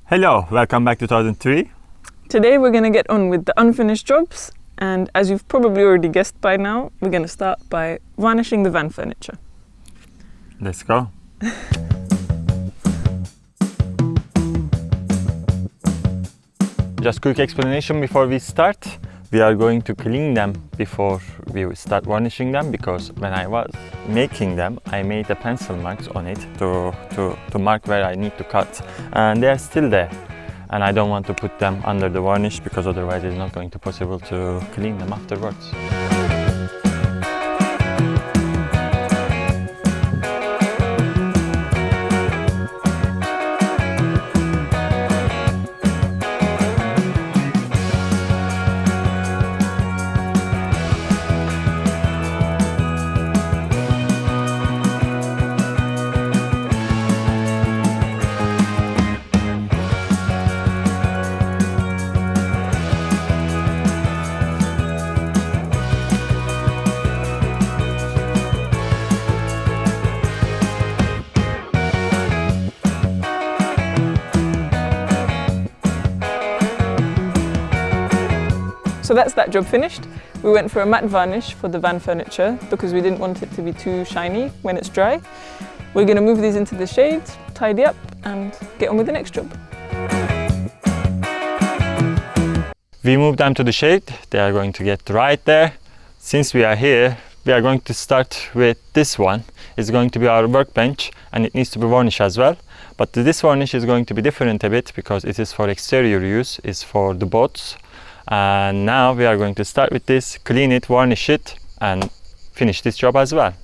Hello, welcome back to 2003. Today we're going to get on with the unfinished jobs, and as you've probably already guessed by now, we're going to start by varnishing the van furniture. Let's go. Just quick explanation before we start. We are going to clean them before we start varnishing them, because when I was making them, I made the pencil marks on it to mark where I need to cut, and they are still there. And I don't want to put them under the varnish, because otherwise it's not going to be possible to clean them afterwards. So that's that job finished. We went for a matte varnish for the van furniture because we didn't want it to be too shiny when it's dry. We're going to move these into the shade, tidy up and get on with the next job. We moved them to the shade. They are going to get right there. Since we are here, we are going to start with this one. It's going to be our workbench and it needs to be varnished as well. But this varnish is going to be different a bit because it is for exterior use, it's for the boats. And now we are going to start with this, clean it, varnish it and finish this job as well.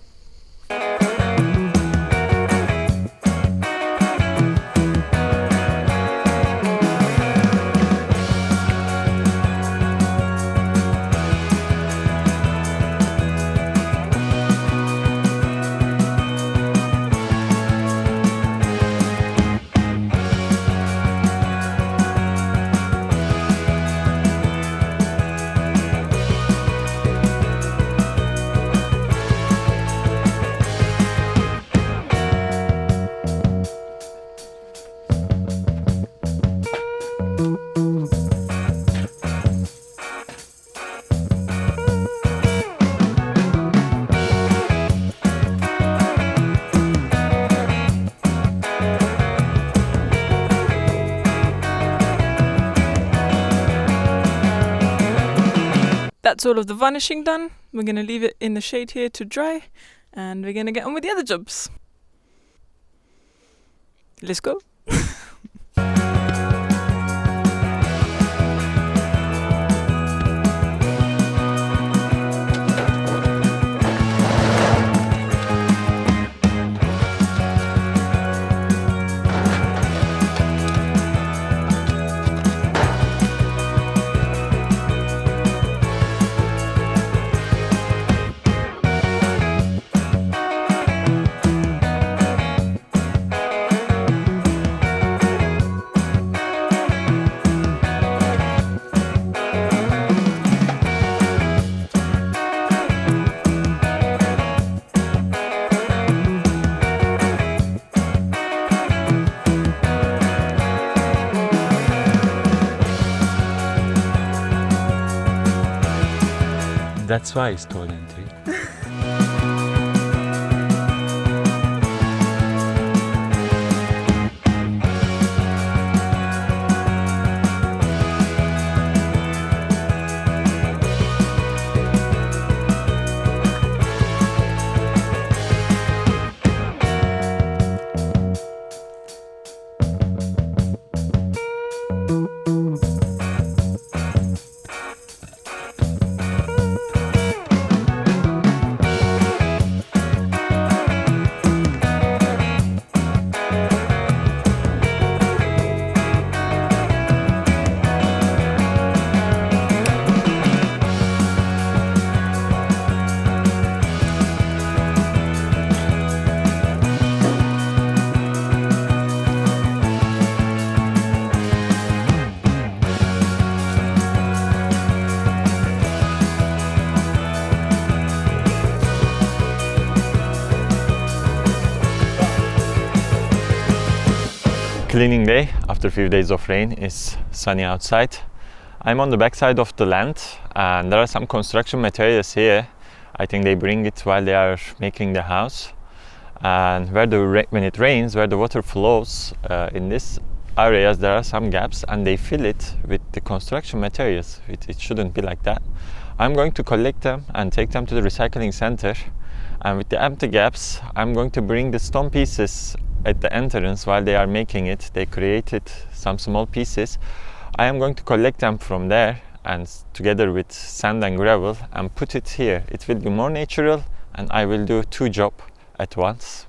That's all of the varnishing done. We're going to leave it in the shade here to dry and we're going to get on with the other jobs. Let's go. That's why it's 2003. cleaning day after a few days of rain. It's sunny outside. I'm on the backside of the land and there are some construction materials here. I think they bring it while they are making the house. And when it rains, where the water flows in these areas, there are some gaps and they fill it with the construction materials. It shouldn't be like that. I'm going to collect them and take them to the recycling center. And with the empty gaps, I'm going to bring the stone pieces at the entrance while they are making it. They created some small pieces. I am going to collect them from there and together with sand and gravel and put it here. It will be more natural and I will do 2 jobs at once.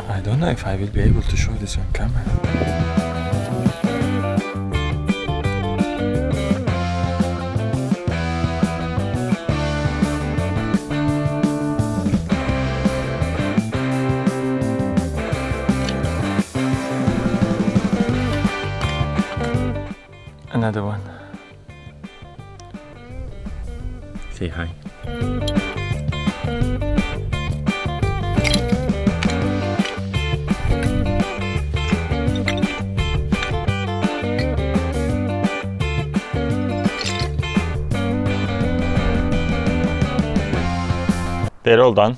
I don't know if I will be able to show this on camera. Another one. Say hi. They're all done.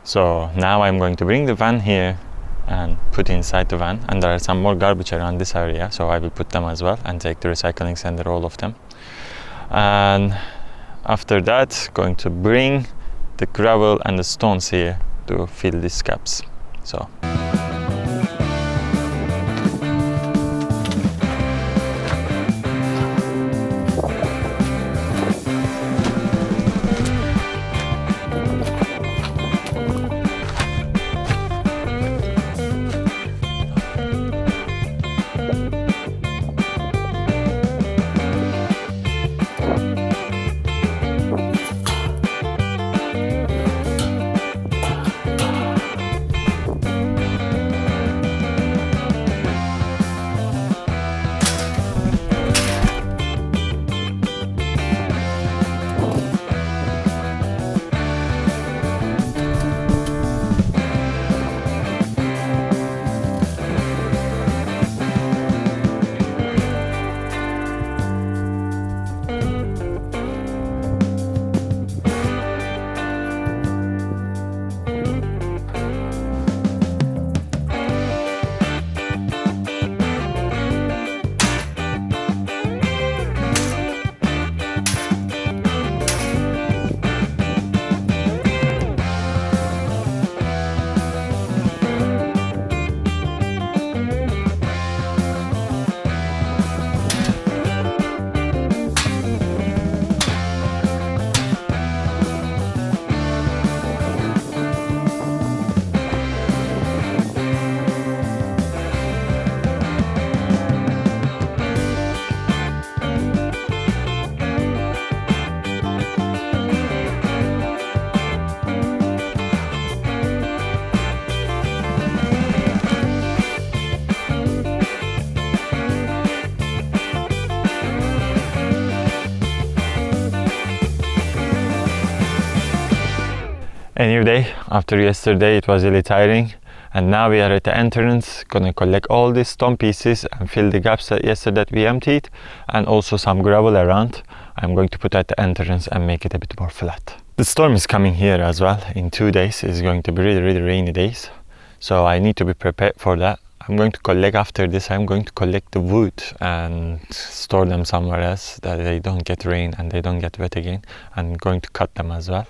So now I'm going to bring the van here and put inside the van, and there are some more garbage around this area, so I will put them as well and take the recycling center, all of them. And after that, going to bring the gravel and the stones here to fill these gaps. So a new day. After yesterday it was really tiring, and now we are at the entrance, gonna collect all these stone pieces and fill the gaps that yesterday we emptied, and also some gravel around. I'm going to put at the entrance and make it a bit more flat. The storm is coming here as well. In 2 days it's going to be really rainy days, so I need to be prepared for that. I'm going to collect after this. I'm going to collect the wood and store them somewhere else that they don't get rain and they don't get wet again. I'm going to cut them as well.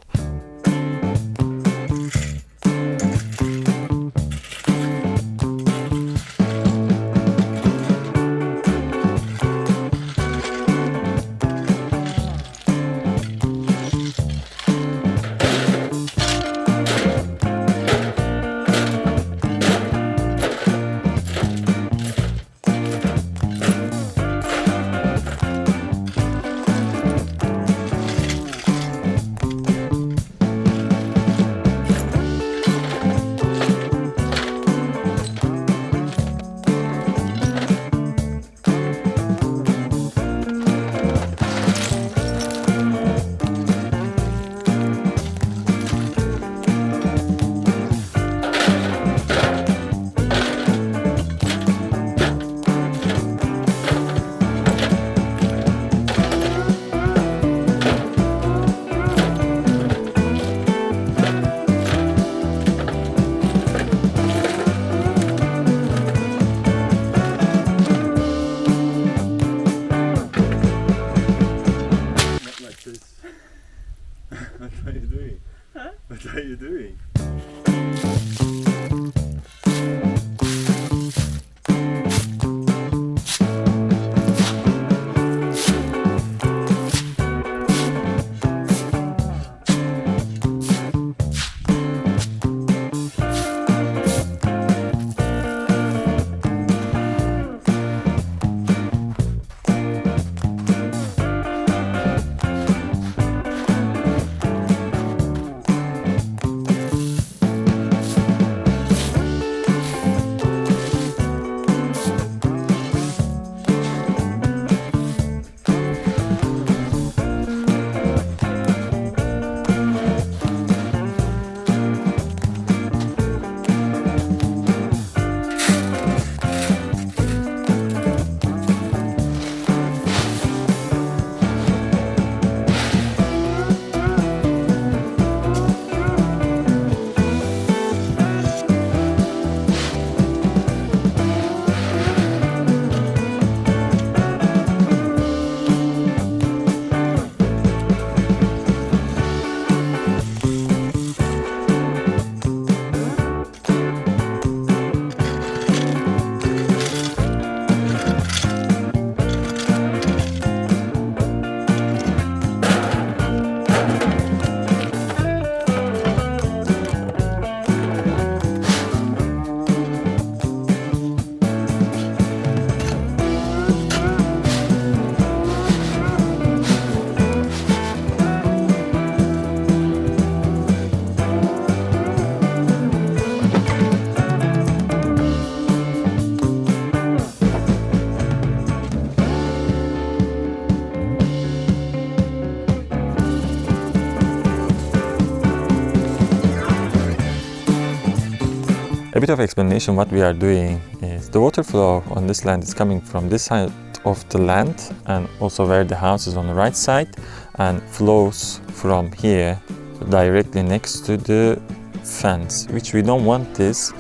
of explanation. What we are doing is the water flow on this land is coming from this side of the land and also where the house is on the right side, and flows from here directly next to the fence, which we don't want this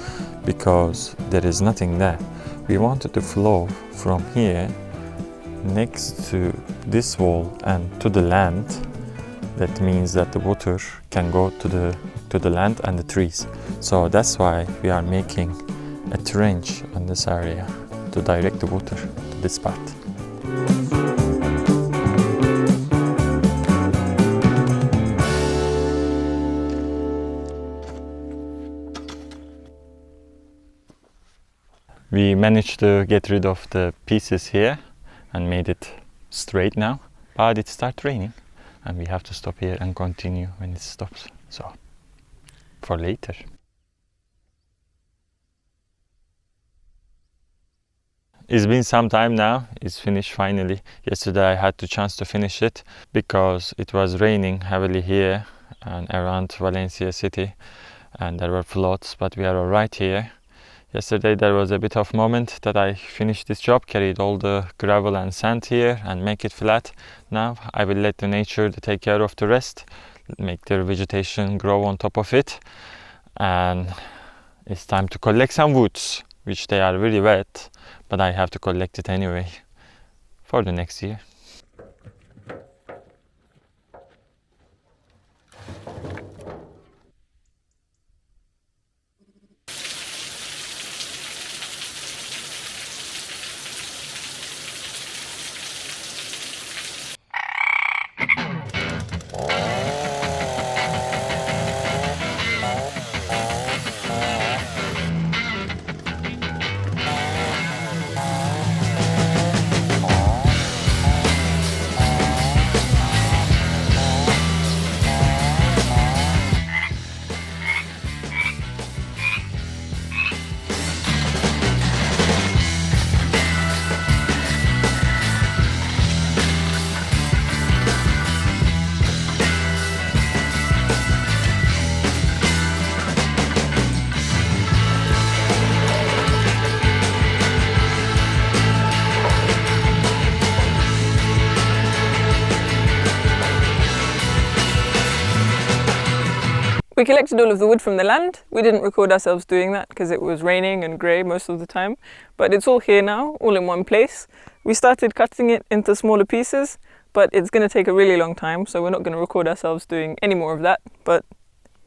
because there is nothing there. We want it to flow from here next to this wall and to the land. That means that the water can go to the land and the trees. So that's why we are making a trench on this area to direct the water to this part. We managed to get rid of the pieces here and made it straight now, but it started raining and we have to stop here and continue when it stops. So, for later. It's been some time now, it's finished finally. Yesterday I had the chance to finish it because it was raining heavily here and around Valencia city and there were floods, but we are alright here. Yesterday there was a bit of moment that I finished this job, carried all the gravel and sand here and make it flat. Now I will let the nature take care of the rest, make their vegetation grow on top of it, and it's time to collect some woods, which they are really wet, but I have to collect it anyway for the next year. We collected all of the wood from the land. We didn't record ourselves doing that because it was raining and grey most of the time, but it's all here now, all in one place. We started cutting it into smaller pieces, but it's going to take a really long time, so we're not going to record ourselves doing any more of that, but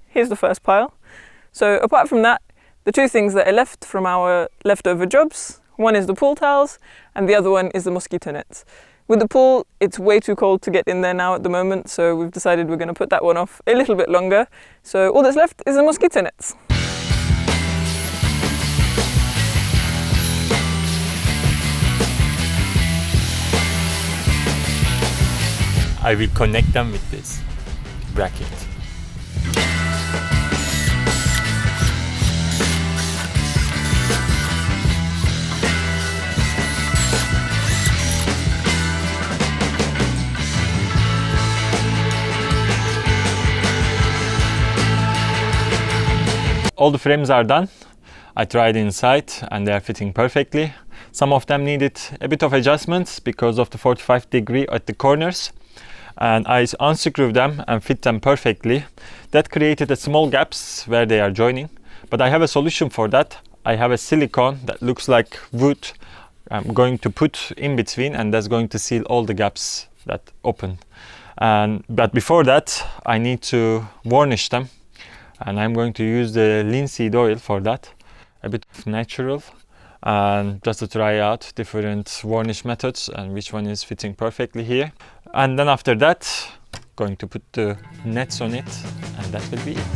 here's the first pile. So apart from that, the two things that are left from our leftover jobs, one is the pool towels and the other one is the mosquito nets. With the pool, it's way too cold to get in there now at the moment, so we've decided we're going to put that one off a little bit longer. So all that's left is the mosquito nets. I will connect them with this bracket. All the frames are done. I tried inside and they are fitting perfectly. Some of them needed a bit of adjustments because of the 45-degree at the corners, and I unscrewed them and fit them perfectly. That created a small gaps where they are joining, but I have a solution for that. I have a silicone that looks like wood I'm going to put in between, and that's going to seal all the gaps that open. But before that I need to varnish them, and I'm going to use the linseed oil for that, a bit of natural, and just to try out different varnish methods and which one is fitting perfectly here. And then after that, going to put the nets on it, and that will be it.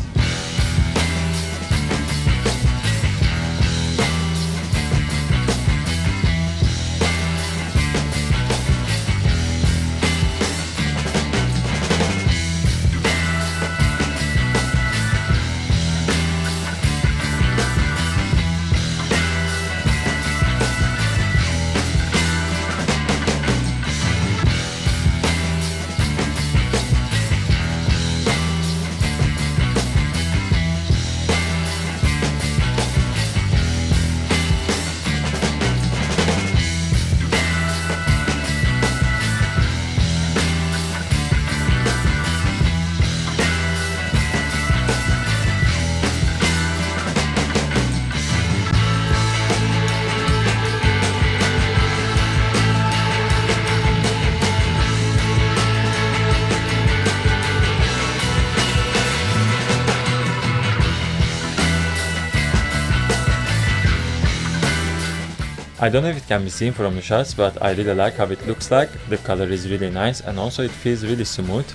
I don't know if it can be seen from the shots, but I really like how it looks like. The color is really nice and also it feels really smooth.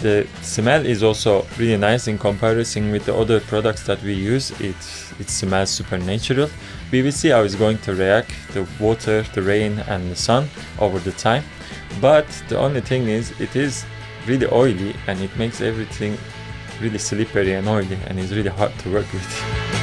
The smell is also really nice in comparison with the other products that we use. It smells super natural. We will see how it's going to react, the water, the rain and the sun over the time. But the only thing is, it is really oily and it makes everything really slippery and oily and it's really hard to work with.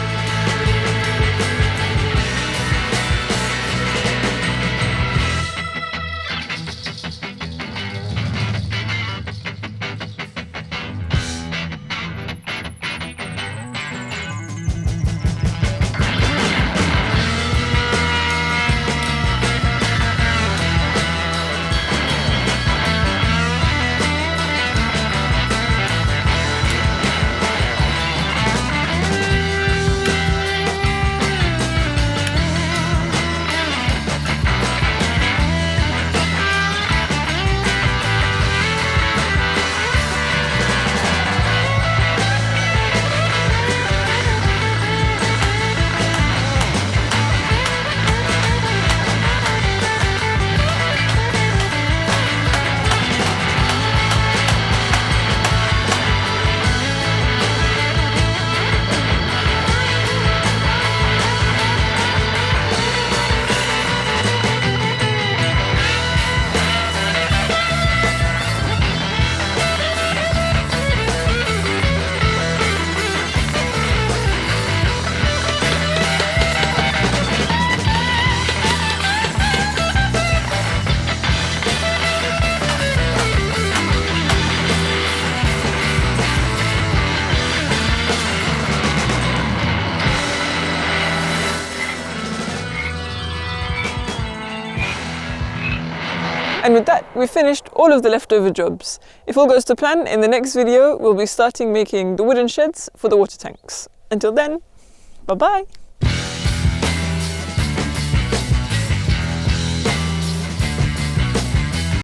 And with that, we've finished all of the leftover jobs. If all goes to plan, in the next video, we'll be starting making the wooden sheds for the water tanks. Until then, bye-bye!